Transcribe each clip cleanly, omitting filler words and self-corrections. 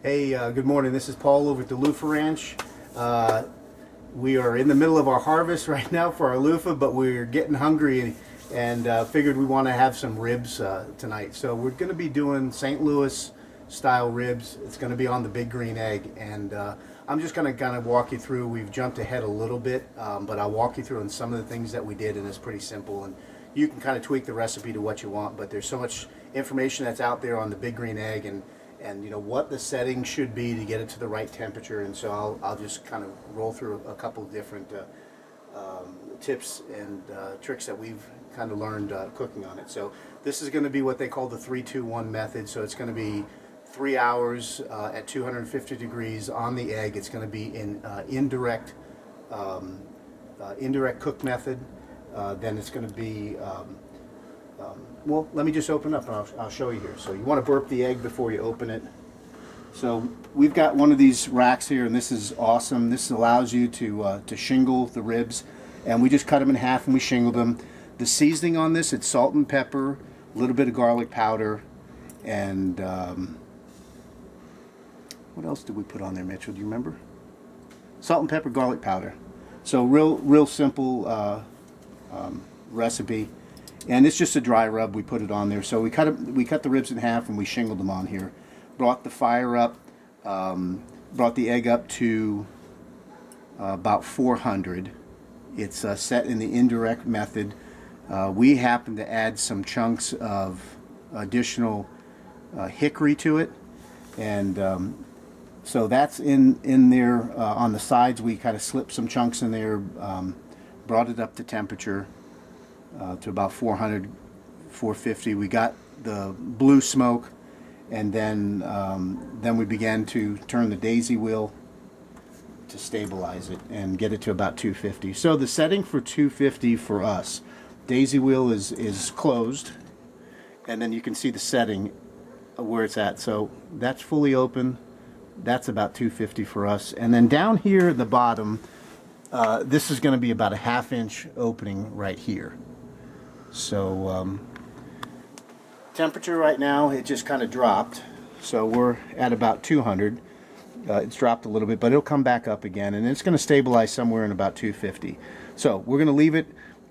Hey, good morning. This is Paul over at the Luffaranch. We are in the middle of our harvest right now for our luffa, but we're getting hungry and figured we want to have some ribs tonight. So we're going to be doing St. Louis style ribs. It's going to be on the big green egg, and I'm just going to kind of walk you through. We've jumped ahead a little bit, but I'll walk you through on some of the things that we did, and it's pretty simple. And you can kind of tweak the recipe to what you want, but there's so much information that's out there on the big green egg and you know what the setting should be to get it to the right temperature. And so I'll just kind of roll through a couple of different tips and tricks that we've kind of learned cooking on it. So this is going to be what they call the 3-2-1 method. So it's going to be 3 hours at 250 degrees on the egg. It's going to be in indirect cook method. Then it's going to be well, let me just open up and I'll show you here. So you want to burp the egg before you open it. So we've got one of these racks here, and this is awesome. This allows you to shingle the ribs, and we just cut them in half and we shingled them. The seasoning on this, it's salt and pepper, a little bit of garlic powder, and what else did we put on there, Mitchell? Do you remember? Salt and pepper, garlic powder. So real simple recipe. And it's just a dry rub. We put it on there. So we cut the ribs in half and we shingled them on here. Brought the fire up, brought the egg up to about 400. It's set in the indirect method. We happen to add some chunks of additional hickory to it, and so that's in there. On the sides, we kind of slipped some chunks in there. Brought it up to temperature. To about 400, 450. We got the blue smoke, and then we began to turn the daisy wheel to stabilize it and get it to about 250. So the setting for 250 for us, daisy wheel is closed, and then you can see the setting of where it's at. So that's fully open. That's about 250 for us. And then down here at the bottom, this is going to be about a 1/2 inch opening right here. So temperature right now, it just kind of dropped, so we're at about 200. It's dropped a little bit, but it'll come back up again, and it's going to stabilize somewhere in about 250. So we're going to leave it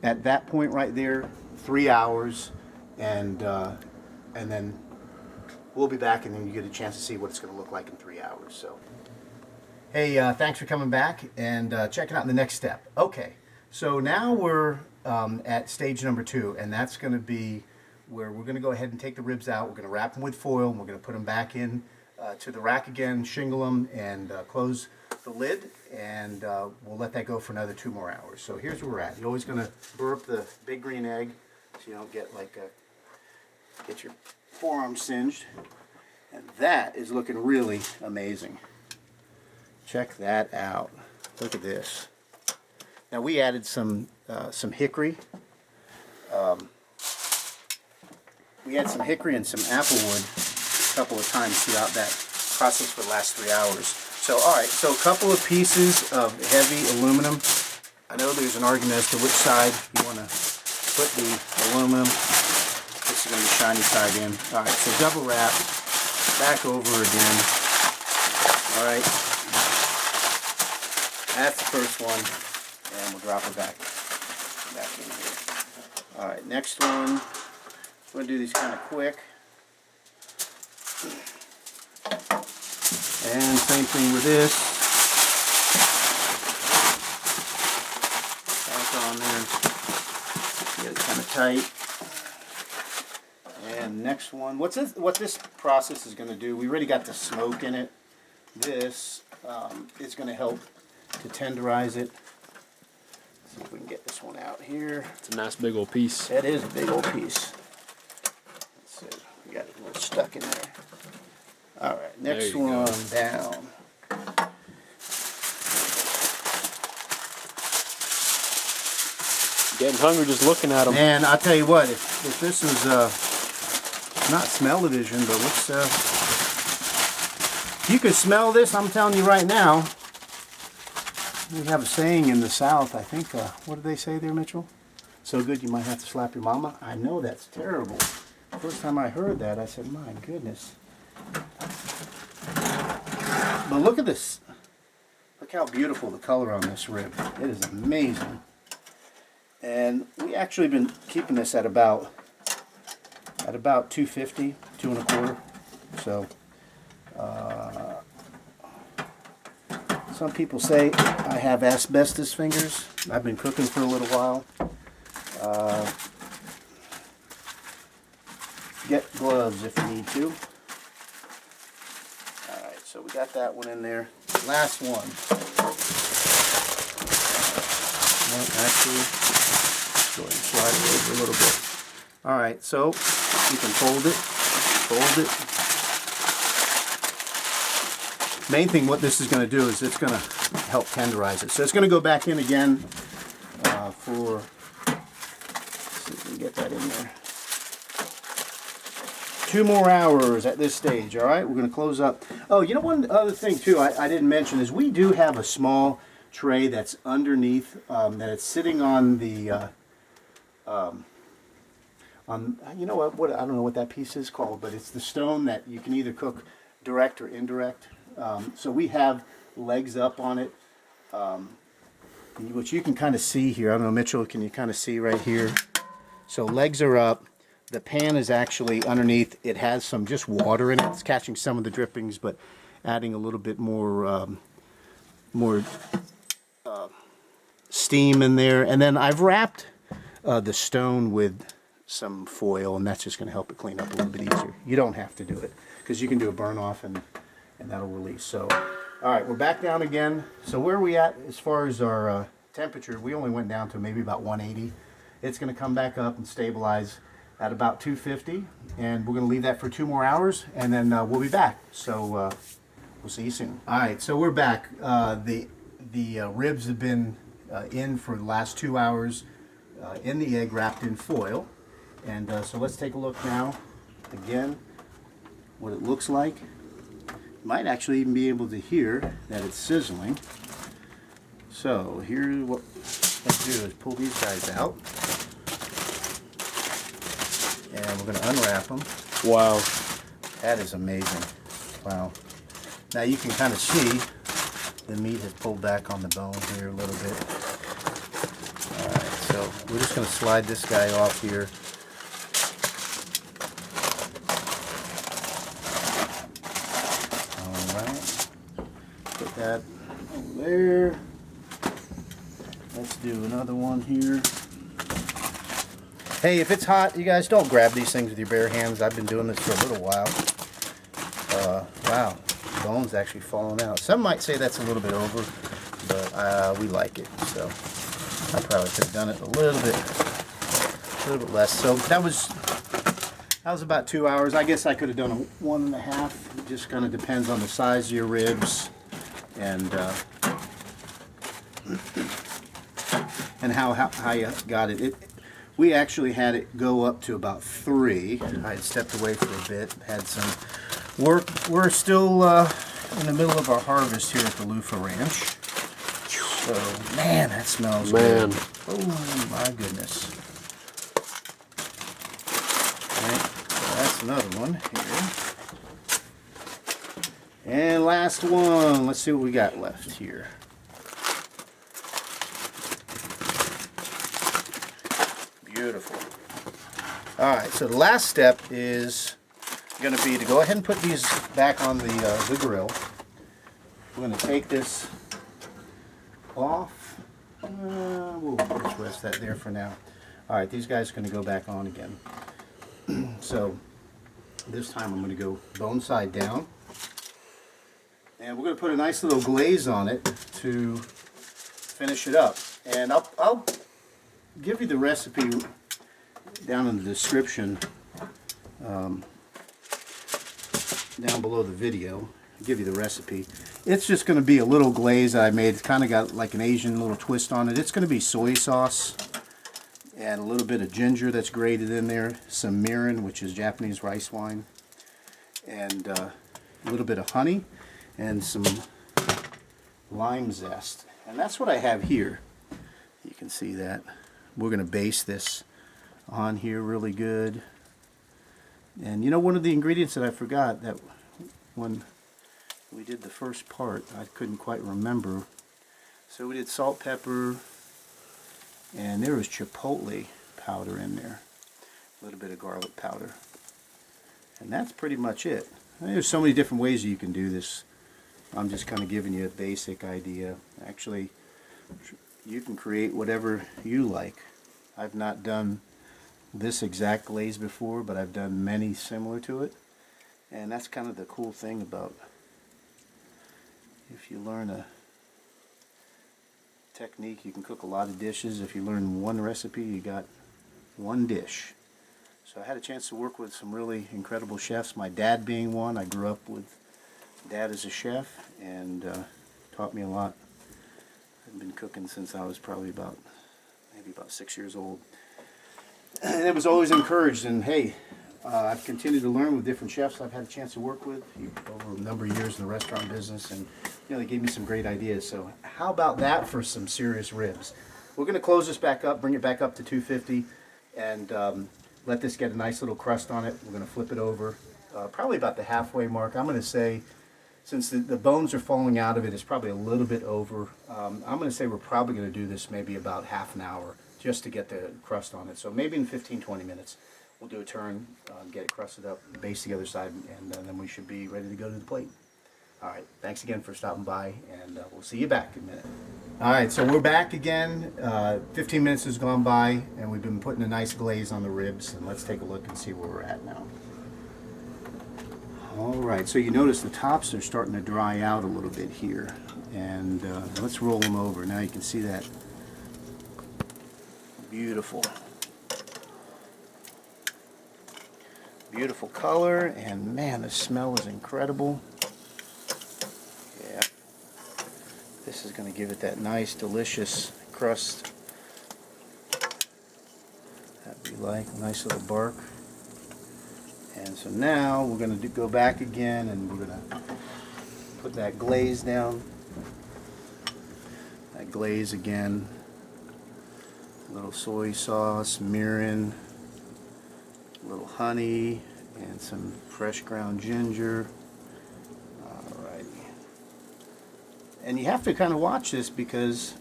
at that point right there, 3 hours, and then we'll be back, and then you get a chance to see what it's going to look like in 3 hours. So hey, thanks for coming back and checking out the next step. Okay, so now we're at stage number 2, and that's going to be where we're going to go ahead and take the ribs out. We're going to wrap them with foil, and we're going to put them back in to the rack again, shingle them, and close the lid, and we'll let that go for another 2 more hours. So here's where we're at. You're always going to burp the big green egg so you don't get get your forearm singed, and that is looking really amazing. Check that out. Look at this. Now we added some hickory. We had some hickory and some applewood a couple of times throughout that process for the last 3 hours. So all right, so a couple of pieces of heavy aluminum. I know there's an argument as to which side you want to put the aluminum. This is going to be shiny side in. All right, so double wrap, back over again. All right, that's the first one. And we'll drop it back in here. All right, next one. I'm going to do these kind of quick. And same thing with this. Back on there. Get it kind of tight. And next one. What this process is going to do, we already got the smoke in it. This is going to help to tenderize it. See if we can get this one out here. It's a nice big old piece. That is a big old piece. Let's see. We got it a little stuck in there. All right, next one down. Getting hungry just looking at them. Man, I'll tell you what, if this is not smell-o-vision, but let's you can smell this, I'm telling you right now. We have a saying in the South, I think, what did they say there, Mitchell? So good you might have to slap your mama. I know that's terrible. First time I heard that, I said, my goodness. But look at this. Look how beautiful the color on this rib. It is amazing. And we actually been keeping this at about 250, 2.25. So some people say I have asbestos fingers. I've been cooking for a little while. Get gloves if you need to. Alright, so we got that one in there. Last one. Well, actually, go ahead and slide it over a little bit. Alright, so you can fold it. Main thing what this is going to do is it's going to help tenderize it. So it's going to go back in again for, let's see if we can get that in there. 2 more hours at this stage. All right, we're going to close up. Oh, you know, one other thing too I didn't mention is we do have a small tray that's underneath that it's sitting on the you know what I don't know what that piece is called, but it's the stone that you can either cook direct or indirect. So we have legs up on it, which you can kind of see here. I don't know, Mitchell, can you kind of see right here? So legs are up. The pan is actually underneath. It has some just water in it. It's catching some of the drippings, but adding a little bit more steam in there. And then I've wrapped the stone with some foil, and that's just going to help it clean up a little bit easier. You don't have to do it because you can do a burn off and that'll release. So, all right, we're back down again. So where are we at as far as our temperature? We only went down to maybe about 180. It's going to come back up and stabilize at about 250, and we're going to leave that for 2 more hours, and then we'll be back. So we'll see you soon. All right, so we're back. The ribs have been in for the last 2 hours in the egg, wrapped in foil, and so let's take a look now. Again, what it looks like. You might actually even be able to hear that it's sizzling. So here's what let's do is pull these guys out. And we're going to unwrap them. Wow. That is amazing. Wow. Now you can kind of see the meat has pulled back on the bone here a little bit. Alright, so we're just going to slide this guy off here. Alright. Put that over there. Let's do another one here. Hey, if it's hot, you guys don't grab these things with your bare hands. I've been doing this for a little while. Wow, the bone's actually falling out. Some might say that's a little bit over, but we like it. So I probably could have done it a little bit less. So that was about 2 hours. I guess I could have done a 1.5. It just kind of depends on the size of your ribs and how you got it. We actually had it go up to about 3. I had stepped away for a bit, had some work. We're still in the middle of our harvest here at the Luffa Ranch. So, man, that smells good. Oh, my goodness. Right, so that's another one here. And last one. Let's see what we got left here. Beautiful. Alright, so the last step is going to be to go ahead and put these back on the grill. We're going to take this off. We'll just rest that there for now. Alright, these guys are going to go back on again. So this time I'm going to go bone side down. And we're going to put a nice little glaze on it to finish it up. And I'll give you the recipe down in the description down below the video. I'll give you the recipe. It's just going to be a little glaze I made. It's kind of got like an Asian little twist on it. It's going to be soy sauce and a little bit of ginger that's grated in there, some mirin, which is Japanese rice wine, and a little bit of honey and some lime zest. And that's what I have here. You can see that. We're going to base this on here really good. And you know, one of the ingredients that I forgot that when we did the first part. I couldn't quite remember. So we did salt, pepper, and there was chipotle powder in there. A little bit of garlic powder. And that's pretty much it. There's so many different ways you can do this. I'm just kind of giving you a basic idea. Actually, you can create whatever you like. I've not done this exact glaze before, but I've done many similar to it. And that's kind of the cool thing about if you learn a technique, you can cook a lot of dishes. If you learn one recipe, you got one dish. So I had a chance to work with some really incredible chefs, my dad being one. I grew up with Dad as a chef, and taught me a lot. I've been cooking since I was probably maybe about 6 years old. And it was always encouraged, and hey, I've continued to learn with different chefs I've had a chance to work with over a number of years in the restaurant business, and they gave me some great ideas. So how about that for some serious ribs? We're going to close this back up, bring it back up to 250, and let this get a nice little crust on it. We're going to flip it over, probably about the halfway mark. I'm going to say, since the bones are falling out of it, it's probably a little bit over. I'm going to say we're probably going to do this maybe about half an hour just to get the crust on it. So maybe in 15-20 minutes, we'll do a turn, get it crusted up, base the other side, and then we should be ready to go to the plate. All right, thanks again for stopping by, and we'll see you back in a minute. All right, so we're back again. 15 minutes has gone by, and we've been putting a nice glaze on the ribs, and let's take a look and see where we're at now. All right, so you notice the tops are starting to dry out a little bit here, and let's roll them over. Now you can see that beautiful color, and man, the smell is incredible. Yeah, this is going to give it that nice, delicious crust that we like. A nice little bark. And so now we're going to go back again, and we're going to put that glaze down. That glaze again. A little soy sauce, mirin, a little honey, and some fresh ground ginger. Alrighty. And you have to kind of watch this because,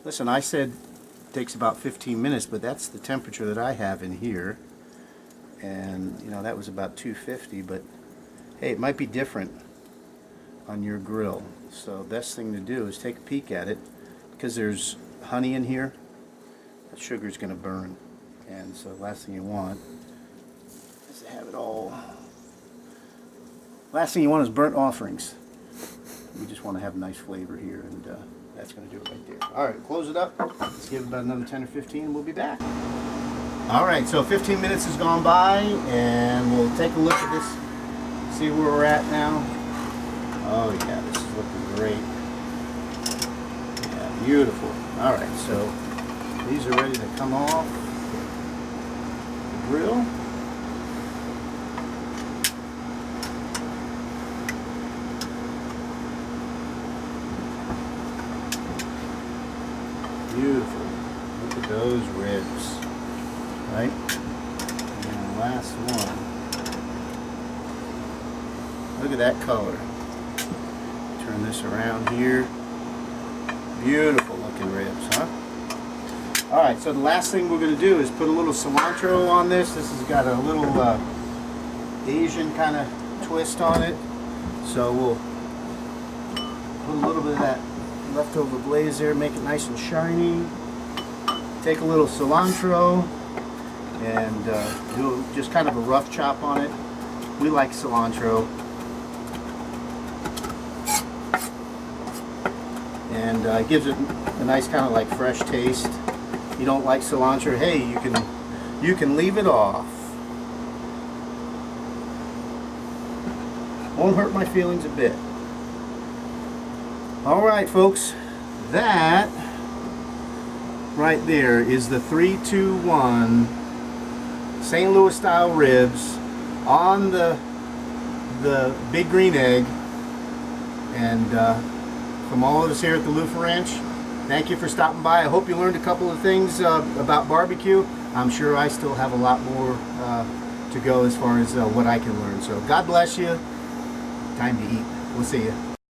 listen, I said it takes about 15 minutes, but that's the temperature that I have in here. And that was about 250, but hey, it might be different on your grill. So the best thing to do is take a peek at it, because there's honey in here. The sugar's going to burn, and so the last thing you want is to have it all. Last thing you want is burnt offerings. We just want to have a nice flavor here, and that's going to do it right there. All right, close it up. Let's give it about another 10 or 15, and we'll be back. All right, so 15 minutes has gone by, and we'll take a look at this, see where we're at now. Oh yeah, this is looking great. Yeah, beautiful. All right, so these are ready to come off the grill. Beautiful. Look at those ribs. Right? And the last one. Look at that color. Turn this around here. Beautiful looking ribs, huh? Alright, so the last thing we're going to do is put a little cilantro on this. This has got a little Asian kind of twist on it. So we'll put a little bit of that leftover glaze there, make it nice and shiny. Take a little cilantro and do just kind of a rough chop on it. We like cilantro. And it gives it a nice kind of like fresh taste. If you don't like cilantro, hey, you can leave it off. Won't hurt my feelings a bit. Alright folks, that right there is the 3-2-1 St. Louis style ribs on the big green egg. And from all of us here at the Luffa Ranch, thank you for stopping by. I hope you learned a couple of things about barbecue. I'm sure I still have a lot more to go as far as what I can learn. So God bless you. Time to eat. We'll see you.